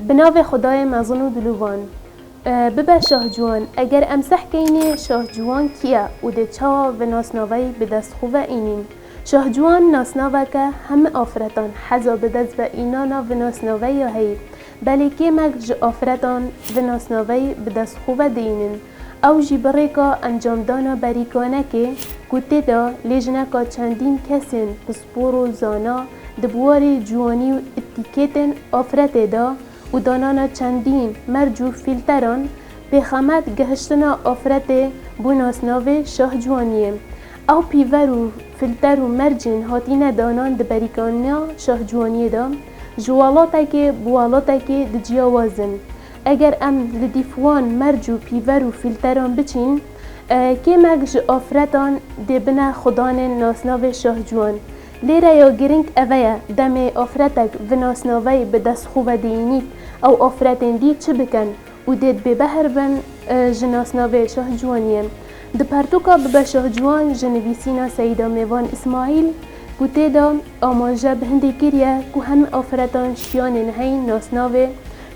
بناو خدای مزن و دلوان ببه شاه جوان اگر امسح کینه شاه جوان کیه و ده چاوا و ناسناوی به دست خوبه اینین شاه جوان ناسناوه که همه آفرتان حزا به دست به اینانا و ناسناوی یا هی بلی که مگج آفرتان و ناسناوی به دست خوبه دینین او جی بریکا انجام دانا بریکانه که گوته دا لیجنکا چندین کسین پسپور و زانا دبواری جوانی و اتیکیتن آفرته دا و دانانا چندین مرجو فیلتران به خمت گهشتنا آفرته بو ناسناوه شاه جوانیه او پیور و فیلتر و مرجین هاتین دانان دبریکانیا شاه جوانیه دا جوالاتا که بوالاتا که دجیاوازن اگر ام لدیفوان مرجو پیور و فیلتران بچین که مگج آفرتان دبنا خدان ناسناوه شاه جوان لیره یا گرنگ اوه دم آفرتک و ناسناوه به دست خوبه دینید او آفرتین دی چه بکن و دید به بهر بن جناسناوه شاه جوانیه ده پرتوکا به شاه جوان جنویسینا سیدا میوان اسماعیل گوته دا آماجه به هنده کریه که همه آفرتان شیان نهی ناسناوه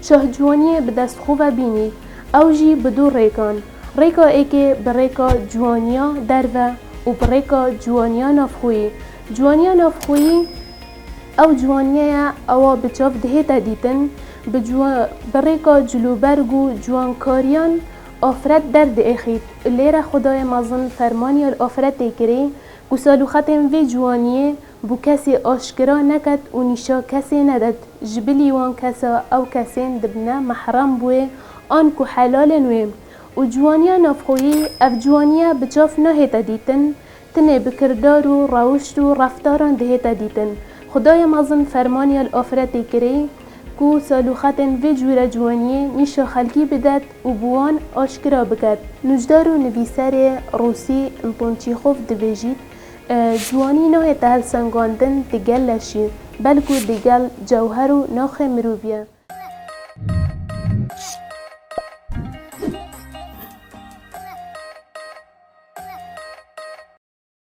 شاه جوانیه به دست خوبه بینید او جی بدو ریکان ریکا ای که بریکا جوانیا دروه و بریکا جوانیا نافخویی جوانیا نافخویی او جوانیا او بچاف دهیتا دیتن بریکا جلوبرگو جوانکاریان آفرت درد اخید لیره خدای مازن فرمانی آفرت کری که سالوختن وی جوانیه بو کسی آشکرا نکد و نیشا کسی ندد جبلی وان کسا او کسین دبنا محرم بوه آن که حلال نویم و جوانیا نافخویی اف جوانیا بچاف نهیتا دیتن تنه بکردار و روشت و رفتاران دهیتا دیتن خدای مازن فرمانی آفرت کری که سالوختن وی جور جوانیه نیشا خلکی بدد و بوان آشکرا بکد نجدار و نویسر روسی انطونچیخوف دویجید جوانی نهیتا هل سنگاندن دگل لشی بلکو دگل جوهر و ناخ مروبیه